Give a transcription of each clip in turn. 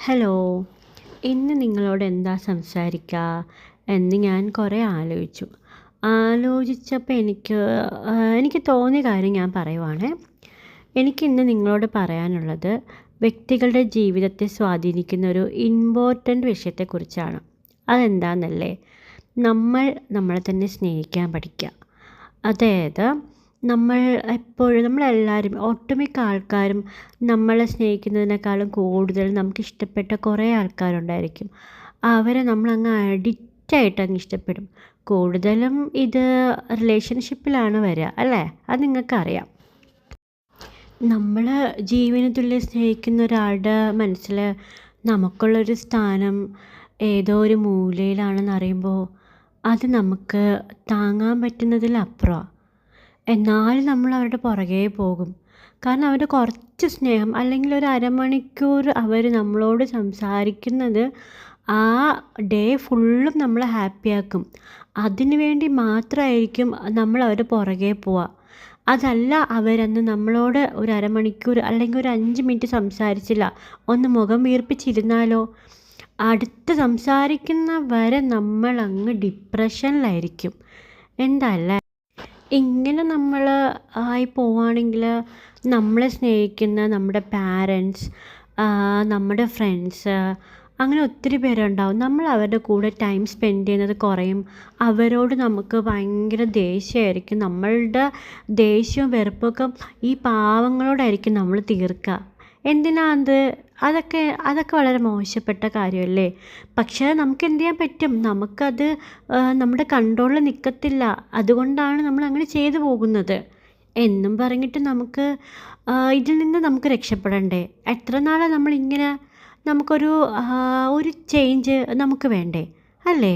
Hello. ഇന്ന് നിങ്ങളോട് എന്താ സംസാരിക്കുക എന്ന് ഞാൻ കുറേ ആലോചിച്ചു. ആലോചിച്ചപ്പോൾ എനിക്ക് തോന്നിയ കാര്യം ഞാൻ പറയുവാണേ. എനിക്കിന്ന് നിങ്ങളോട് പറയാനുള്ളത് വ്യക്തികളുടെ ജീവിതത്തെ സ്വാധീനിക്കുന്ന ഒരു ഇമ്പോർട്ടൻ്റ് വിഷയത്തെക്കുറിച്ചാണ്. അതെന്താണെന്നല്ലേ? നമ്മൾ നമ്മളെ തന്നെ സ്നേഹിക്കാൻ പഠിക്കുക. അതായത് നമ്മൾ നമ്മളെല്ലാവരും ഒട്ടുമിക്ക ആൾക്കാരും നമ്മളെ സ്നേഹിക്കുന്നതിനേക്കാളും കൂടുതൽ നമുക്കിഷ്ടപ്പെട്ട കുറേ ആൾക്കാരുണ്ടായിരിക്കും. അവരെ നമ്മളങ്ങ് അഡിക്റ്റായിട്ടങ്ങ് ഇഷ്ടപ്പെടും. കൂടുതലും ഇത് റിലേഷൻഷിപ്പിലാണ് വരിക അല്ലേ? അത് നിങ്ങൾക്കറിയാം. നമ്മൾ ജീവന് തുല്യം സ്നേഹിക്കുന്ന ഒരാളുടെ മനസ്സിൽ നമുക്കുള്ളൊരു സ്ഥാനം ഏതോ ഒരു മൂലയിലാണെന്നറിയുമ്പോൾ അത് നമുക്ക് താങ്ങാൻ പറ്റുന്നതിലപ്പുറമാണ്. എന്നാലും നമ്മൾ അവരുടെ പുറകെ പോകും. കാരണം അവരുടെ കുറച്ച് സ്നേഹം അല്ലെങ്കിൽ ഒരു അരമണിക്കൂർ അവർ നമ്മളോട് സംസാരിക്കുന്നത് ആ ഡേ ഫുള്ളും നമ്മളെ ഹാപ്പിയാക്കും. അതിനു വേണ്ടി മാത്രമായിരിക്കും നമ്മൾ അവരുടെ പുറകെ പോവുക. അതല്ല, അവരന്ന് നമ്മളോട് ഒരു അരമണിക്കൂർ അല്ലെങ്കിൽ ഒരു 5 മിനിറ്റ് സംസാരിച്ചില്ല, ഒന്ന് മുഖം വീർപ്പിച്ചിരുന്നാലോ, അടുത്ത് സംസാരിക്കുന്ന വരെ നമ്മളങ്ങ് ഡിപ്രഷനിലായിരിക്കും. എന്താ അല്ലേ? ഇങ്ങനെ നമ്മൾ ആയി പോവുകയാണെങ്കിൽ നമ്മളെ സ്നേഹിക്കുന്ന നമ്മുടെ പാരൻറ്റ്സ്, നമ്മുടെ ഫ്രണ്ട്സ്, അങ്ങനെ ഒത്തിരി പേരുണ്ടാവും. നമ്മൾ അവരുടെ കൂടെ ടൈം സ്പെൻഡ് ചെയ്യുന്നത് കുറയും. അവരോട് നമുക്ക് ഭയങ്കര ദേഷ്യമായിരിക്കും. നമ്മളുടെ ദേഷ്യവും വെറുപ്പൊക്കെ ഈ പാവങ്ങളോടായിരിക്കും നമ്മൾ തീർക്കുക. എന്തിനാ അത്? അതൊക്കെ വളരെ മോശപ്പെട്ട കാര്യമല്ലേ? പക്ഷേ നമുക്ക് എന്ത് ചെയ്യാൻ പറ്റും? നമുക്കത് നമ്മുടെ കൺട്രോളിൽ നിൽക്കത്തില്ല. അതുകൊണ്ടാണ് നമ്മളങ്ങനെ ചെയ്തു പോകുന്നത്. എന്നും പറഞ്ഞിട്ട് നമുക്ക് ഇതിൽ നിന്ന് നമുക്ക് രക്ഷപ്പെടണ്ടേ? എത്ര നാളാണ് നമ്മളിങ്ങനെ ഒരു ചേഞ്ച് നമുക്ക് വേണ്ടേ? അല്ലേ?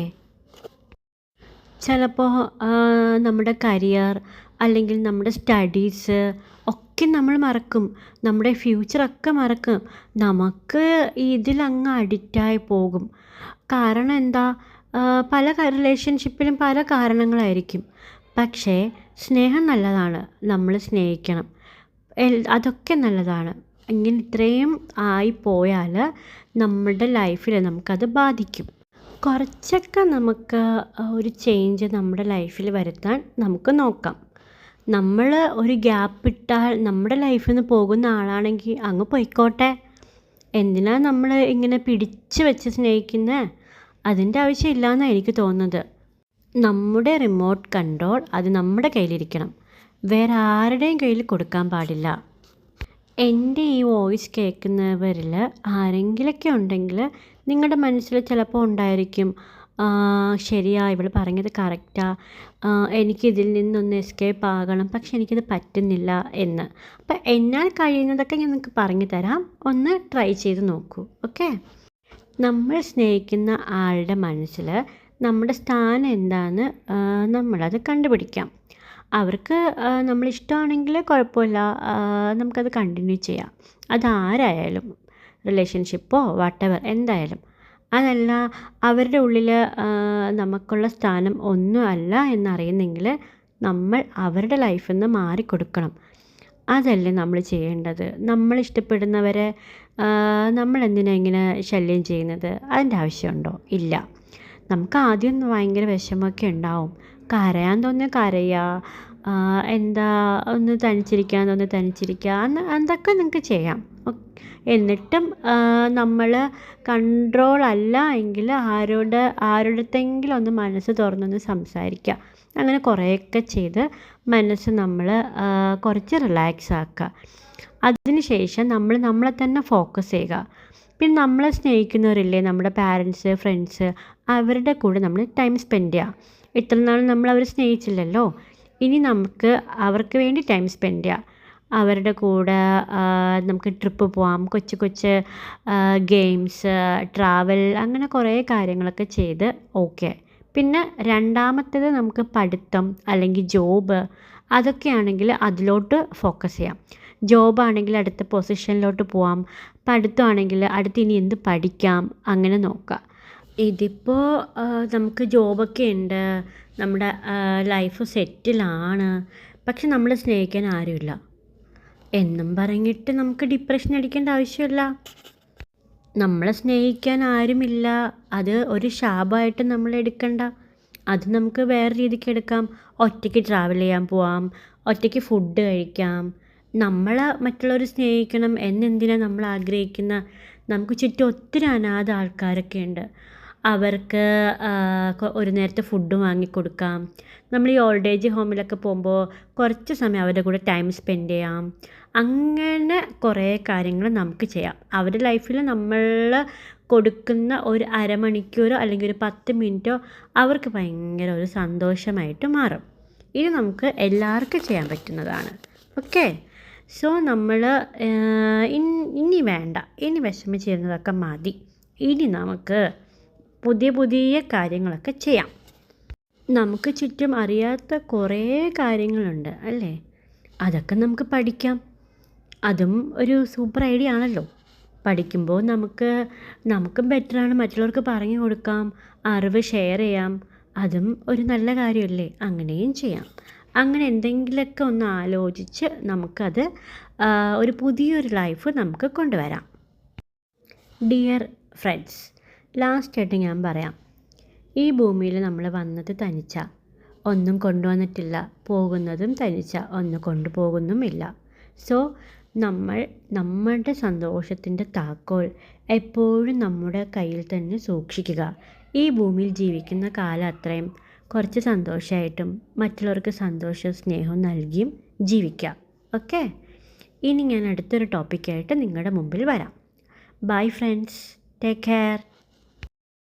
ചിലപ്പോൾ നമ്മുടെ കരിയർ അല്ലെങ്കിൽ നമ്മുടെ സ്റ്റഡീസ് ഒക്കെ നമ്മൾ മറക്കും. നമ്മുടെ ഫ്യൂച്ചറൊക്കെ മറക്കും. നമുക്ക് ഇതിലങ്ങ് അഡിക്റ്റായി പോകും. കാരണം എന്താ? പല റിലേഷൻഷിപ്പിലും പല കാരണങ്ങളായിരിക്കും. പക്ഷേ സ്നേഹം നല്ലതാണ്. നമ്മൾ സ്നേഹിക്കണം. അതൊക്കെ നല്ലതാണ്. ഇങ്ങനെ ഇത്രയും ആയിപ്പോയാൽ നമ്മളുടെ ലൈഫിൽ നമുക്കത് ബാധിക്കും. കുറച്ചൊക്കെ നമുക്ക് ഒരു ചേഞ്ച് നമ്മുടെ ലൈഫിൽ വരുത്താൻ നമുക്ക് നോക്കാം. നമ്മൾ ഒരു ഗ്യാപ്പ് ഇട്ടാൽ നമ്മുടെ ലൈഫിൽ നിന്ന് പോകുന്ന ആളാണെങ്കിൽ അങ്ങ് പൊയ്ക്കോട്ടെ. എന്തിനാ നമ്മൾ ഇങ്ങനെ പിടിച്ച് വെച്ച് സ്നേഹിക്കുന്നത്? അതിൻ്റെ ആവശ്യമില്ലയെന്നാണ് എനിക്ക് തോന്നുന്നത്. നമ്മുടെ റിമോട്ട് കൺട്രോൾ അത് നമ്മുടെ കയ്യിലിരിക്കണം. വേറെ ആരുടെയും കയ്യിൽ കൊടുക്കാൻ പാടില്ല. എൻ്റെ ഈ വോയിസ് കേൾക്കുന്നവരിൽ ആരെങ്കിലുമൊക്കെ ഉണ്ടെങ്കിൽ നിങ്ങളുടെ മനസ്സിൽ ചിലപ്പോൾ ഉണ്ടായിരിക്കും, ശരിയാ, ഇവൾ പറഞ്ഞത് കറക്റ്റാ, എനിക്കിതിൽ നിന്നൊന്ന് എസ്കേപ്പ് ആകണം, പക്ഷെ എനിക്കത് പറ്റുന്നില്ല എന്ന്. അപ്പം എന്നാൽ കഴിയുന്നതൊക്കെ ഞാൻ നിങ്ങൾക്ക് പറഞ്ഞു തരാം. ഒന്ന് ട്രൈ ചെയ്ത് നോക്കൂ. ഓക്കെ? നമ്മൾ സ്നേഹിക്കുന്ന ആളുടെ മനസ്സിൽ നമ്മുടെ സ്ഥാനം എന്താണെന്ന് നമ്മളത് കണ്ടുപിടിക്കാം. അവർക്ക് നമ്മളിഷ്ടമാണെങ്കിൽ കുഴപ്പമില്ല, നമുക്കത് കണ്ടിന്യൂ ചെയ്യാം. അതാരായാലും, റിലേഷൻഷിപ്പോ വാട്ടെവർ എന്തായാലും. അതല്ല, അവരുടെ ഉള്ളിൽ നമുക്കുള്ള സ്ഥാനം ഒന്നും അല്ല എന്നറിയുന്നെങ്കിൽ നമ്മൾ അവരുടെ ലൈഫിൽ നിന്ന് മാറിക്കൊടുക്കണം. അതല്ലേ നമ്മൾ ചെയ്യേണ്ടത്. നമ്മളിഷ്ടപ്പെടുന്നവരെ നമ്മളെന്തിനാ ഇങ്ങനെ ശല്യം ചെയ്യുന്നത്? അതിൻ്റെ ആവശ്യമുണ്ടോ? ഇല്ല. നമുക്ക് ആദ്യം ഭയങ്കര വിഷമമൊക്കെ ഉണ്ടാവും. കരയാൻ തോന്നിയാൽ കരയുക, എന്താ ഒന്ന് തനിച്ചിരിക്കാൻ തോന്നിയാൽ തനിച്ചിരിക്കുക, അതൊക്കെ നിങ്ങൾക്ക് ചെയ്യാം. എന്നിട്ടും നമ്മൾ കൺട്രോൾ അല്ല എങ്കിൽ ആരോടത്തെങ്കിലും ഒന്ന് മനസ്സ് തുറന്നൊന്ന് സംസാരിക്കുക. അങ്ങനെ കുറേയൊക്കെ ചെയ്ത് മനസ്സ് നമ്മൾ കുറച്ച് റിലാക്സ് ആക്കുക. അതിന് ശേഷം നമ്മൾ നമ്മളെ തന്നെ ഫോക്കസ് ചെയ്യുക. പിന്നെ നമ്മളെ സ്നേഹിക്കുന്നവരില്ലേ, നമ്മുടെ പാരൻറ്റ്സ്, ഫ്രണ്ട്സ്, അവരുടെ കൂടെ നമ്മൾ ടൈം സ്പെൻഡ് ചെയ്യുക. ഇത്ര നാൾ നമ്മൾ അവരെ സ്നേഹിച്ചില്ലല്ലോ, ഇനി നമുക്ക് അവർക്ക് വേണ്ടി ടൈം സ്പെൻഡ് ചെയ്യാം. അവരുടെ കൂടെ നമുക്ക് ട്രിപ്പ് പോവാം, കൊച്ചു കൊച്ചു ഗെയിംസ്, ട്രാവൽ, അങ്ങനെ കുറേ കാര്യങ്ങളൊക്കെ ചെയ്ത് ഓക്കെ. പിന്നെ രണ്ടാമത്തേത് നമുക്ക് പഠിത്തം അല്ലെങ്കിൽ ജോബ്, അതൊക്കെയാണെങ്കിൽ അതിലോട്ട് ഫോക്കസ് ചെയ്യാം. ജോബാണെങ്കിൽ അടുത്ത പൊസിഷനിലോട്ട് പോവാം, പഠിത്തമാണെങ്കിൽ അടുത്ത് ഇനി എന്ത് പഠിക്കാം, അങ്ങനെ നോക്കാം. ഇതിപ്പോൾ നമുക്ക് ജോബൊക്കെ ഉണ്ട്, നമ്മുടെ ലൈഫ് സെറ്റിലാണ്, പക്ഷെ നമ്മളെ സ്നേഹിക്കാൻ ആരുമില്ല എന്നും പറഞ്ഞിട്ട് നമുക്ക് ഡിപ്രഷൻ അടിക്കേണ്ട ആവശ്യമില്ല. നമ്മളെ സ്നേഹിക്കാൻ ആരുമില്ല, അത് ഒരു ശാപമായിട്ട് നമ്മൾ എടുക്കണ്ട. അത് നമുക്ക് വേറെ രീതിക്ക് എടുക്കാം. ഒറ്റയ്ക്ക് ട്രാവൽ ചെയ്യാൻ പോവാം, ഒറ്റയ്ക്ക് ഫുഡ് കഴിക്കാം. നമ്മൾ മറ്റുള്ളവർ സ്നേഹിക്കണം എന്നെന്തിനാണ് നമ്മൾ ആഗ്രഹിക്കുന്ന? നമുക്ക് ചുറ്റും ഒത്തിരി അനാഥ ആൾക്കാരൊക്കെ ഉണ്ട്. അവർക്ക് ഒരു നേരത്തെ ഫുഡ് വാങ്ങിക്കൊടുക്കാം. നമ്മൾ ഈ ഓൾഡ് ഏജ് ഹോമിലൊക്കെ പോകുമ്പോൾ കുറച്ച് സമയം അവരുടെ കൂടെ ടൈം സ്പെൻഡ് ചെയ്യാം. അങ്ങനെ കുറേ കാര്യങ്ങൾ നമുക്ക് ചെയ്യാം. അവരുടെ ലൈഫിൽ നമ്മൾ കൊടുക്കുന്ന ഒരു അരമണിക്കൂറോ അല്ലെങ്കിൽ ഒരു 10 മിനിറ്റോ അവർക്ക് ഭയങ്കര ഒരു സന്തോഷമായിട്ട് മാറും. ഇത് നമുക്ക് എല്ലാവർക്കും ചെയ്യാൻ പറ്റുന്നതാണ്. ഓക്കെ. സോ നമ്മൾ ഇനി വേണ്ട, ഇനി വിഷമിച്ചിരുന്നതൊക്കെ മതി. ഇനി നമുക്ക് പുതിയ പുതിയ കാര്യങ്ങളൊക്കെ ചെയ്യാം. നമുക്ക് ചുറ്റും അറിയാത്ത കുറേ കാര്യങ്ങളുണ്ട് അല്ലേ? അതൊക്കെ നമുക്ക് പഠിക്കാം. അതും ഒരു സൂപ്പർ ഐഡിയ ആണല്ലോ. പഠിക്കുമ്പോൾ നമുക്കും ബെറ്ററാണ്, മറ്റുള്ളവർക്ക് പറഞ്ഞു കൊടുക്കാം, അറിവ് ഷെയർ ചെയ്യാം. അതും ഒരു നല്ല കാര്യമല്ലേ? അങ്ങനെയും ചെയ്യാം. അങ്ങനെ എന്തെങ്കിലുമൊക്കെ ഒന്ന് ആലോചിച്ച് നമുക്കത് ഒരു പുതിയൊരു ലൈഫ് നമുക്ക് കൊണ്ടുവരാം. ഡിയർ ഫ്രണ്ട്സ്, ലാസ്റ്റായിട്ട് ഞാൻ പറയാം, ഈ ഭൂമിയിൽ നമ്മൾ വന്നത് തനിച്ച, ഒന്നും കൊണ്ടുവന്നിട്ടില്ല. പോകുന്നതും തനിച്ച, ഒന്നും കൊണ്ടുപോകുന്നുമില്ല. സോ നമ്മളുടെ സന്തോഷത്തിൻ്റെ താക്കോൽ എപ്പോഴും നമ്മുടെ കയ്യിൽ തന്നെ സൂക്ഷിക്കുക. ഈ ഭൂമിയിൽ ജീവിക്കുന്ന കാലം അത്രയും കുറച്ച് സന്തോഷമായിട്ടും മറ്റുള്ളവർക്ക് സന്തോഷവും സ്നേഹവും നൽകിയും ജീവിക്കുക. ഓക്കെ. ഇനി ഞാൻ അടുത്തൊരു ടോപ്പിക്കായിട്ട് നിങ്ങളുടെ മുമ്പിൽ വരാം. Bye friends, take care.